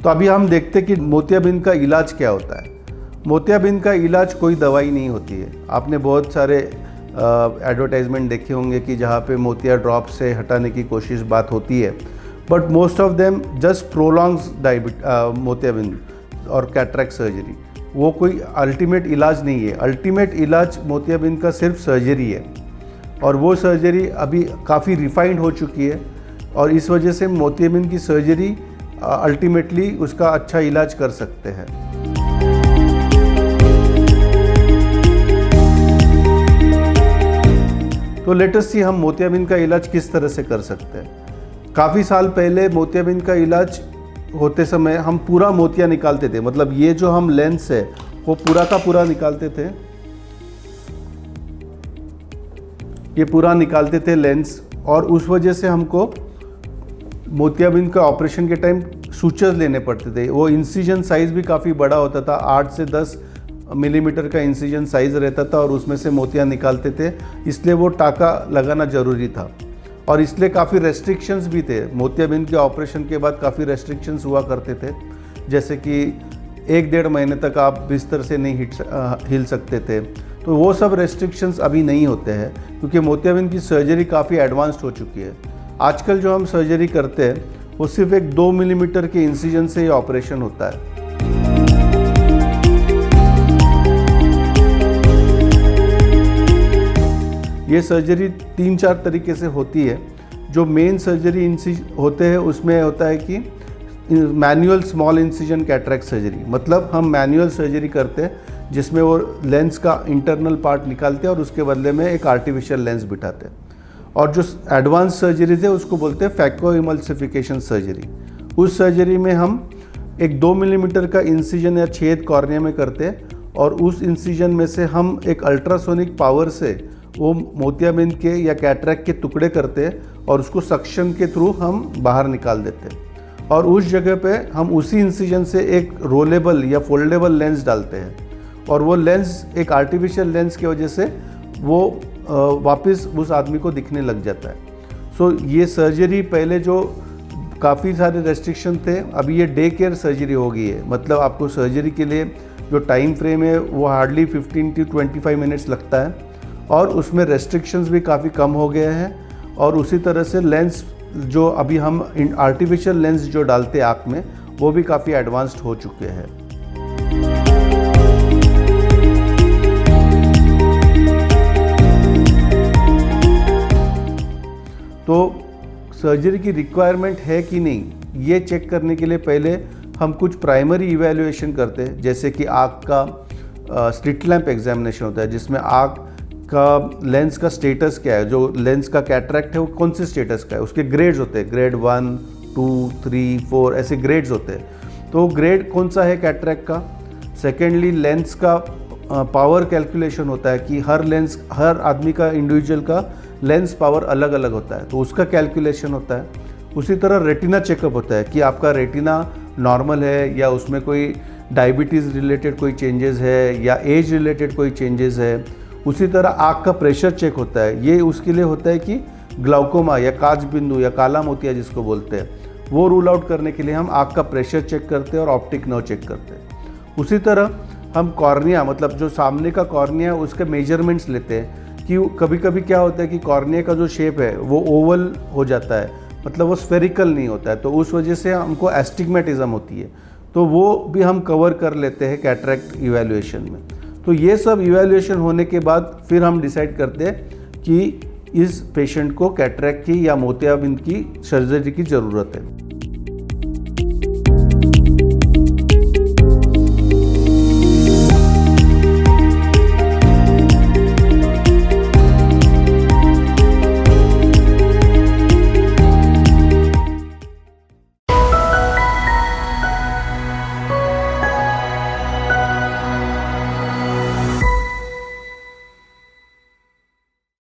तो अभी हम देखते हैं कि मोतियाबिंद का इलाज क्या होता है। मोतियाबिंद का इलाज कोई दवाई नहीं होती है। आपने बहुत सारे एडवर्टाइजमेंट देखे होंगे कि जहाँ पे मोतिया ड्रॉप से हटाने की कोशिश बात होती है, but most of them just prolongs मोतियाबिंद और कैटरेक्ट सर्जरी। वो कोई अल्टीमेट इलाज नहीं है। अल्टीमेट इलाज मोतियाबिंद का सिर्फ सर्जरी है, और वो सर्जरी अभी काफ़ी रिफाइंड हो चुकी है, और इस वजह से मोतियाबिंद की सर्जरी अल्टीमेटली उसका अच्छा इलाज कर सकते हैं। तो लेट अस सी हम मोतियाबिंद का इलाज किस तरह से कर सकते हैं। काफ़ी साल पहले मोतियाबिंद का इलाज होते समय हम पूरा मोतिया निकालते थे, मतलब ये जो हम लेंस है वो पूरा का पूरा निकालते थे, ये पूरा निकालते थे लेंस, और उस वजह से हमको मोतियाबिंद का ऑपरेशन के टाइम सूचर्स लेने पड़ते थे। वो इंसिजन साइज़ भी काफ़ी बड़ा होता था, 8 से 10 मिलीमीटर का इंसिजन साइज़ रहता था, और उसमें से मोतिया निकालते थे, इसलिए वो टाका लगाना ज़रूरी था। और इसलिए काफ़ी रेस्ट्रिक्शंस भी थे। मोतियाबिंद के ऑपरेशन के बाद काफ़ी रेस्ट्रिक्शंस हुआ करते थे, जैसे कि 1-1.5 महीने तक आप बिस्तर से नहीं हिल सकते थे। तो वो सब रेस्ट्रिक्शंस अभी नहीं होते हैं, क्योंकि मोतियाबिंद की सर्जरी काफ़ी एडवांस्ड हो चुकी है। आजकल जो हम सर्जरी करते हैं वो सिर्फ एक 2 मिलीमीटर के इंसिजन से ये ऑपरेशन होता है। ये सर्जरी 3-4 तरीके से होती है। जो मेन सर्जरी होते हैं उसमें होता है कि manual small incision cataract surgery, मतलब हम मैनुअल सर्जरी करते हैं जिसमें वो लेंस का इंटरनल पार्ट निकालते हैं और उसके बदले में एक आर्टिफिशियल लेंस बिठाते हैं। और जो एडवांस सर्जरीज है उसको बोलते हैं फैको इमल्सिफिकेशन सर्जरी। उस सर्जरी में हम एक 2 मिलीमीटर का इंसिजन या छेद कॉर्निया में करते हैं, और उस इंसिजन में से हम एक अल्ट्रासोनिक पावर से वो मोतियाबिंद के या कैटरेक्ट के टुकड़े करते हैं, और उसको सक्शन के थ्रू हम बाहर निकाल देते हैं। और उस जगह पे हम उसी इंसिजन से एक रोलेबल या फोल्डेबल लेंस डालते हैं, और वो लेंस एक आर्टिफिशियल लेंस की वजह से वो वापस उस आदमी को दिखने लग जाता है। सो ये सर्जरी पहले जो काफ़ी सारे रेस्ट्रिक्शन थे, अभी ये डे केयर सर्जरी हो गई है। मतलब आपको सर्जरी के लिए जो टाइम फ्रेम है वो हार्डली 15 to 25 मिनट्स लगता है, और उसमें रेस्ट्रिक्शंस भी काफ़ी कम हो गए हैं। और उसी तरह से लेंस जो अभी हम आर्टिफिशियल लेंस जो डालते हैं आँख में, वो भी काफ़ी एडवांस्ड हो चुके हैं। तो सर्जरी की रिक्वायरमेंट है कि नहीं, ये चेक करने के लिए पहले हम कुछ प्राइमरी इवैल्यूएशन करते हैं, जैसे कि आँख का स्लिट लैंप एग्जामिनेशन होता है, जिसमें आँख का लेंस का स्टेटस क्या है, जो लेंस का कैटरेक्ट है वो कौन से स्टेटस का है। उसके ग्रेड्स होते हैं, ग्रेड 1, 2, 3, 4 ऐसे ग्रेड्स होते हैं। तो ग्रेड कौन सा है कैटरेक्ट का। सेकेंडली लेंस का पावर कैलकुलेशन होता है कि हर आदमी का इंडिविजुअल का लेंस पावर अलग अलग होता है, तो उसका कैलकुलेशन होता है। उसी तरह रेटिना चेकअप होता है कि आपका रेटिना नॉर्मल है या उसमें कोई डायबिटीज़ रिलेटेड कोई चेंजेस है या एज रिलेटेड कोई चेंजेस है। उसी तरह आँख का प्रेशर चेक होता है। ये उसके लिए होता है कि ग्लाउकोमा या काच बिंदु या काला मोतिया जिसको बोलते हैं, वो रूल आउट करने के लिए हम आँख का प्रेशर चेक करते हैं और ऑप्टिक नर्व चेक करते हैं। उसी तरह हम कॉर्निया, मतलब जो सामने का कॉर्निया है उसके मेजरमेंट्स लेते हैं कि कभी कभी क्या होता है कि कॉर्निया का जो शेप है वो ओवल हो जाता है, मतलब वो स्फेरिकल नहीं होता है, तो उस वजह से हमको एस्टिग्मेटिज्म होती है, तो वो भी हम कवर कर लेते हैं कैटरेक्ट इवैल्यूएशन में। तो ये सब इवैल्यूएशन होने के बाद फिर हम डिसाइड करते हैं कि इस पेशेंट को कैटरेक्ट की या मोतियाबिंद की सर्जरी की ज़रूरत है।